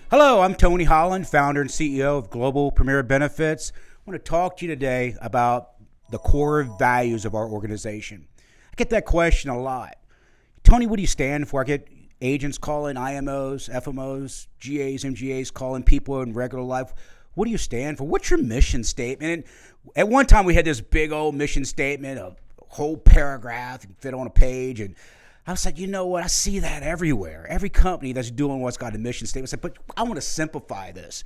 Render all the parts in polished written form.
Hello, I'm Tony Holland, founder and CEO of Global Premier Benefits. I want to talk to you today about the core values of our organization. I get that question a lot. Tony, what do you stand for? I get agents calling, IMOs, FMOs, GAs, MGAs calling people in regular life. What do you stand for? What's your mission statement? And at one time we had this big old mission statement, a whole paragraph, fit on a page, and I was like, you know what? I see that everywhere. Every company that's doing what's got a mission statement. I said, but I want to simplify this.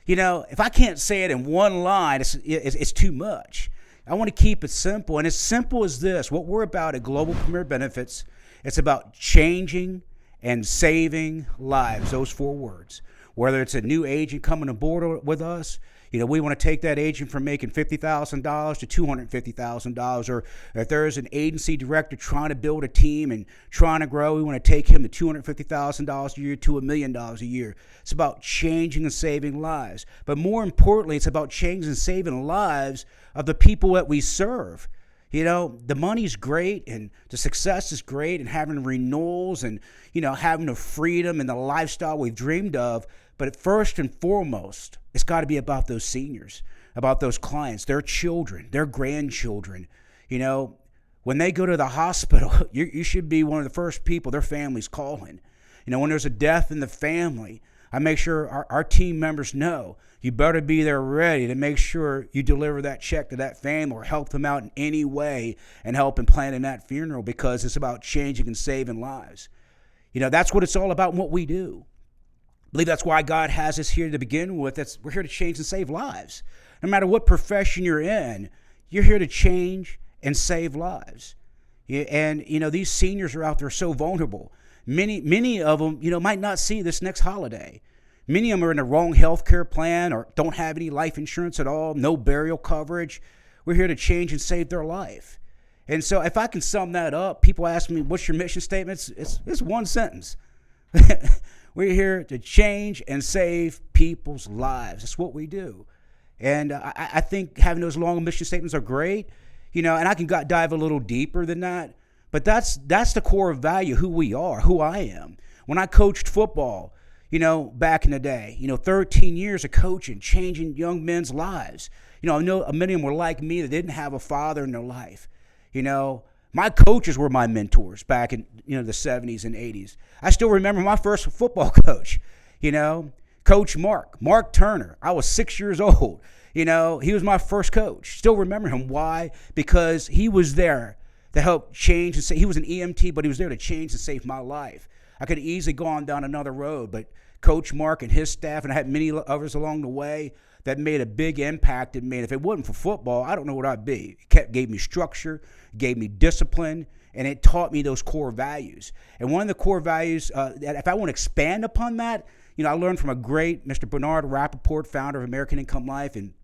You know, if I can't say it in one line, it's too much. I want to keep it simple. And as simple as this, what we're about at Global Premier Benefits, it's about changing and saving lives, those four words. Whether it's a new agent coming aboard with us, you know, we want to take that agent from making $50,000 to $250,000. Or if there's an agency director trying to build a team and trying to grow, we want to take him to $250,000 a year to $1 million a year. It's about changing and saving lives. But more importantly, it's about changing and saving lives of the people that we serve. You know, the money's great and the success is great and having renewals and, you know, having the freedom and the lifestyle we've dreamed of. But first and foremost, it's got to be about those seniors, about those clients, their children, their grandchildren. You know, when they go to the hospital, you should be one of the first people their family's calling. You know, when there's a death in the family, I make sure our team members know you better be there ready to make sure you deliver that check to that family or help them out in any way and help in planning that funeral, because it's about changing and saving lives. You know, that's what it's all about and what we do. I believe that's why God has us here to begin with. We're here to change and save lives. No matter what profession you're in, you're here to change and save lives. And, you know, these seniors are out there so vulnerable. Many of them, you know, might not see this next holiday. Many of them are in the wrong health care plan or don't have any life insurance at all, no burial coverage. We're here to change and save their life. And so if I can sum that up, people ask me, what's your mission statement? It's one sentence. We're here to change and save people's lives. That's what we do. And I think having those long mission statements are great, you know, and I can dive a little deeper than that. But that's the core value, who we are, who I am. When I coached football, you know, back in the day, you know, 13 years of coaching, changing young men's lives. You know, I know many of them were like me that didn't have a father in their life. You know, my coaches were my mentors back in, you know, the 70s and 80s. I still remember my first football coach, you know, Coach Mark Turner. I was 6 years old. You know, he was my first coach. Still remember him. Why? Because he was there to help change and save. He was an EMT, but he was there to change and save my life. I could have easily gone down another road, but Coach Mark and his staff, and I had many others along the way that made a big impact in me. And if it wasn't for football, I don't know what I'd be. It gave me structure, gave me discipline, and it taught me those core values. And one of the core values, that if I want to expand upon that, you know, I learned from a great Mr. Bernard Rappaport, founder of American Income Life, and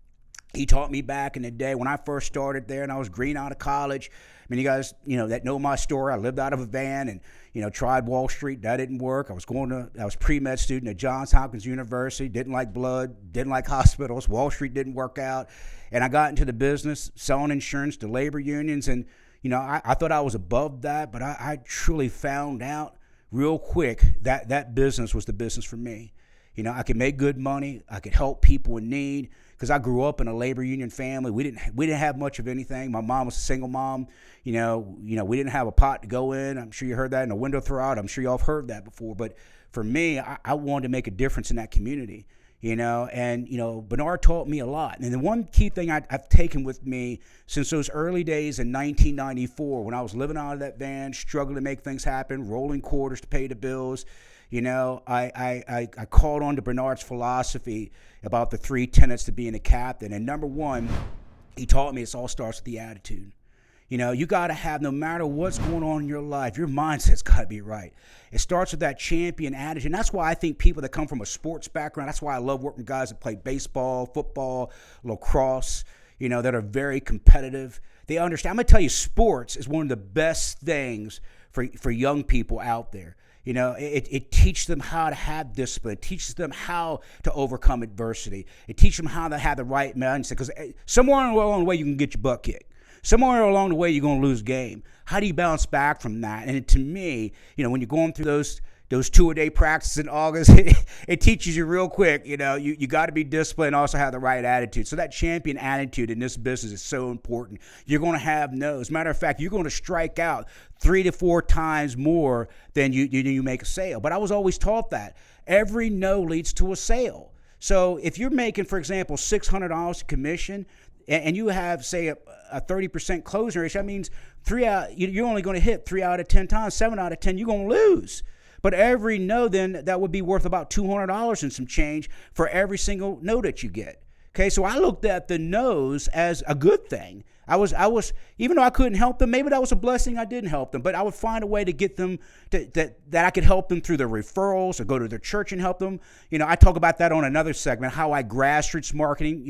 he taught me back in the day when I first started there and I was green out of college. I mean, you guys, you know, that know my story. I lived out of a van and, you know, tried Wall Street. That didn't work. I was pre-med student at Johns Hopkins University. Didn't like blood, didn't like hospitals. Wall Street didn't work out. And I got into the business selling insurance to labor unions. And, you know, I thought I was above that, but I truly found out real quick that that business was the business for me. You know, I could make good money. I could help people in need. Because I grew up in a labor union family. We didn't have much of anything. My mom was a single mom. You know, we didn't have a pot to go in. I'm sure you heard that, in a window throw out. I'm sure y'all have heard that before. But for me, I wanted to make a difference in that community. You know, and, you know, Bernard taught me a lot. And the one key thing I've taken with me since those early days in 1994, when I was living out of that van, struggling to make things happen, rolling quarters to pay the bills, you know, I called on to Bernard's philosophy about the three tenets to being a captain. And number one, he taught me it all starts with the attitude. You know, you got to have, no matter what's going on in your life, your mindset's got to be right. It starts with that champion attitude. And that's why I think people that come from a sports background, that's why I love working with guys that play baseball, football, lacrosse, you know, that are very competitive. They understand. I'm going to tell you, sports is one of the best things for young people out there. You know, it teaches them how to have discipline. It teaches them how to overcome adversity. It teaches them how to have the right mindset. Because somewhere along the way, you can get your butt kicked. Somewhere along the way, you're going to lose game. How do you bounce back from that? And to me, you know, when you're going through those those 2-a-day practices in August, it teaches you real quick, you got to be disciplined and also have the right attitude. So that champion attitude in this business is so important. You're going to have no's. Matter of fact, you're going to strike out 3 to 4 times more than you make a sale. But I was always taught that every no leads to a sale. So if you're making, for example, $600 commission, and you have, say, a 30% closing ratio, that means you're only going to hit 3 out of 10 times, 7 out of 10, you're going to lose. But every no, then that would be worth about $200 and some change for every single no that you get. Okay, so I looked at the no's as a good thing. I was even though I couldn't help them, maybe that was a blessing I didn't help them, but I would find a way to get them that I could help them through their referrals or go to their church and help them. I talk about that on another segment, how I grassroots marketing.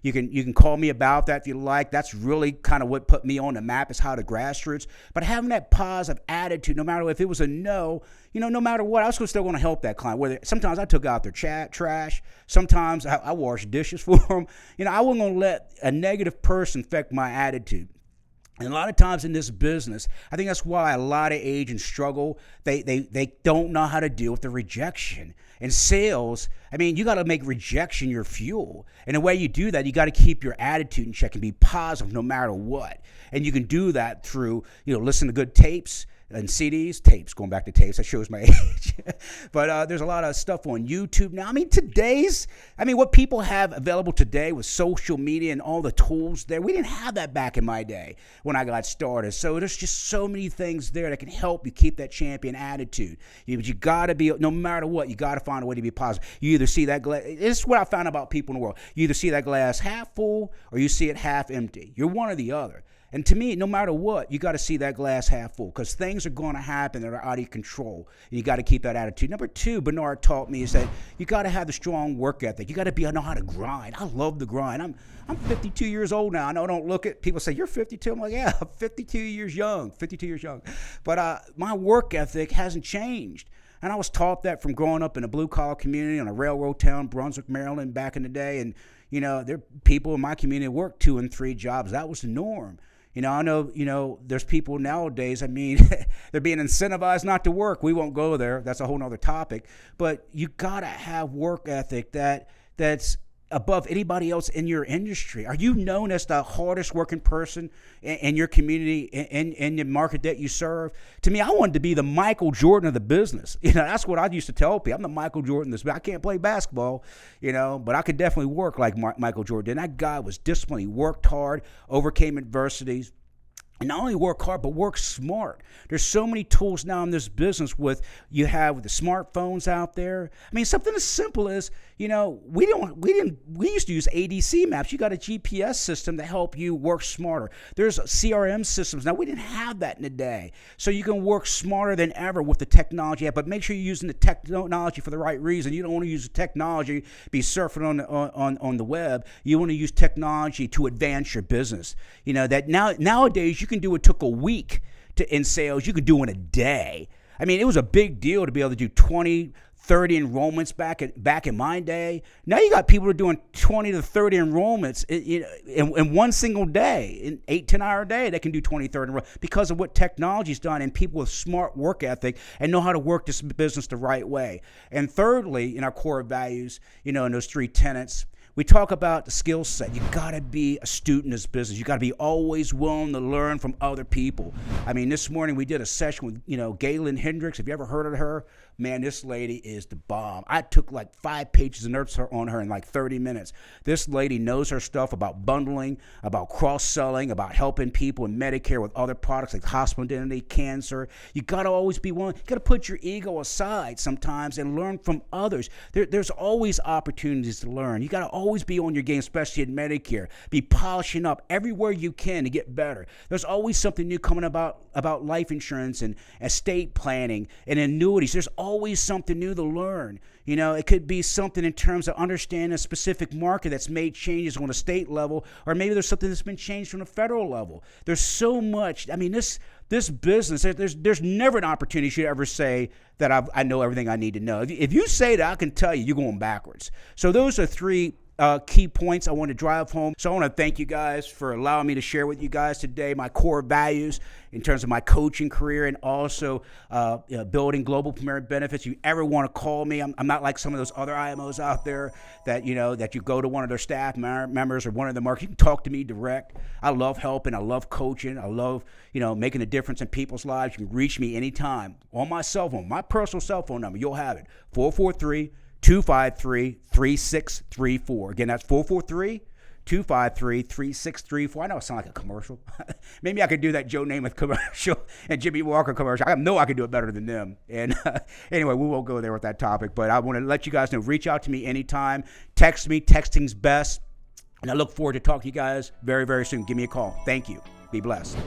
You can call me about that if you like. That's really kind of what put me on the map, is how to grassroots. But having that positive attitude, no matter if it was a no, no matter what, I was still going to help that client. Whether sometimes I took out their trash, sometimes I washed dishes for them. I wasn't going to let a negative person affect my attitude. And a lot of times in this business, I think that's why a lot of agents struggle. They don't know how to deal with the rejection. In sales, you got to make rejection your fuel. And the way you do that, you got to keep your attitude in check and be positive no matter what. And you can do that through, listen to good tapes and tapes, going back to tapes, that shows my age. But there's a lot of stuff on YouTube now. What people have available today with social media and all the tools there, we didn't have that back in my day when I got started. So there's just so many things there that can help you keep that champion attitude. But you got to be, no matter what, you got to find a way to be positive. You either see that glass, this is what I found about people in the world. You either see that glass half full or you see it half empty. You're one or the other. And to me, no matter what, you got to see that glass half full, because things are going to happen that are out of your control. And you got to keep that attitude. Number 2, Bernard taught me, is that you got to have the strong work ethic. You got to know how to grind. I love the grind. I'm 52 years old now. I know I don't look at people say, you're 52. I'm like, yeah, I'm 52 years young. But my work ethic hasn't changed. And I was taught that from growing up in a blue-collar community on a railroad town, Brunswick, Maryland, back in the day. And, there are people in my community that work 2 and 3 jobs. That was the norm. I know, there's people nowadays, they're being incentivized not to work. We won't go there. That's a whole nother topic. But you got to have work ethic that's above anybody else in your industry. Are you known as the hardest working person in your community, in the market that you serve? To me, I wanted to be the Michael Jordan of the business. That's what I used to tell people. I'm the Michael Jordan of this. I can't play basketball, but I could definitely work like Michael Jordan. That guy was disciplined. He worked hard, overcame adversities. And not only work hard, but work smart. There's so many tools now in this business you have the smartphones out there. Something as simple as, we used to use ADC maps. You got a GPS system to help you work smarter. There's CRM systems. Now, we didn't have that in the day. So you can work smarter than ever with the technology, but make sure you're using the technology for the right reason. You don't want to use the technology, be surfing on the web. You want to use technology to advance your business. That nowadays you can do what took a week in sales, you could do in a day. It was a big deal to be able to do 20, 30 enrollments back in my day. Now you got people who are doing 20 to 30 enrollments in one single day, in 8-10 hour day. They can do 20, 30 enrollments because of what technology's done, and people with smart work ethic and know how to work this business the right way. And thirdly, in our core values, in those 3 tenets, we talk about the skill set. You got to be a student in this business. You got to be always willing to learn from other people. This morning we did a session with, Galen Hendricks. Have you ever heard of her? Man, this lady is the bomb. I took like 5 pages of notes on her in like 30 minutes. This lady knows her stuff about bundling, about cross-selling, about helping people in Medicare with other products like hospital indemnity, cancer. You got to always be willing. You got to put your ego aside sometimes and learn from others. There's always opportunities to learn. You got to always be on your game, especially in Medicare. Be polishing up everywhere you can to get better. There's always something new coming about life insurance and estate planning and annuities. There's always something new to learn. It could be something in terms of understanding a specific market that's made changes on a state level, or maybe there's something that's been changed on a federal level. There's so much. This business, there's never an opportunity you should ever say that I know everything I need to know. If you say that, I can tell you're going backwards. So those are three key points I want to drive home. So I want to thank you guys for allowing me to share with you guys today my core values in terms of my coaching career, and also building global premier benefits. You ever want to call me, I'm not like some of those other IMOs out there that that you go to one of their staff members or one of the markets. You can talk to me direct. I love helping. I love coaching. I love making a difference in people's lives. You can reach me anytime on my cell phone, my personal cell phone number. You'll have it, 443-253-3634. Again, that's 443-253-3634. I know it sounds like a commercial. Maybe I could do that Joe Namath commercial and Jimmy Walker commercial. I know I could do it better than them. And anyway, we won't go there with that topic. But I want to let you guys know, reach out to me anytime. Text me. Texting's best. And I look forward to talking to you guys very, very soon. Give me a call. Thank you. Be blessed.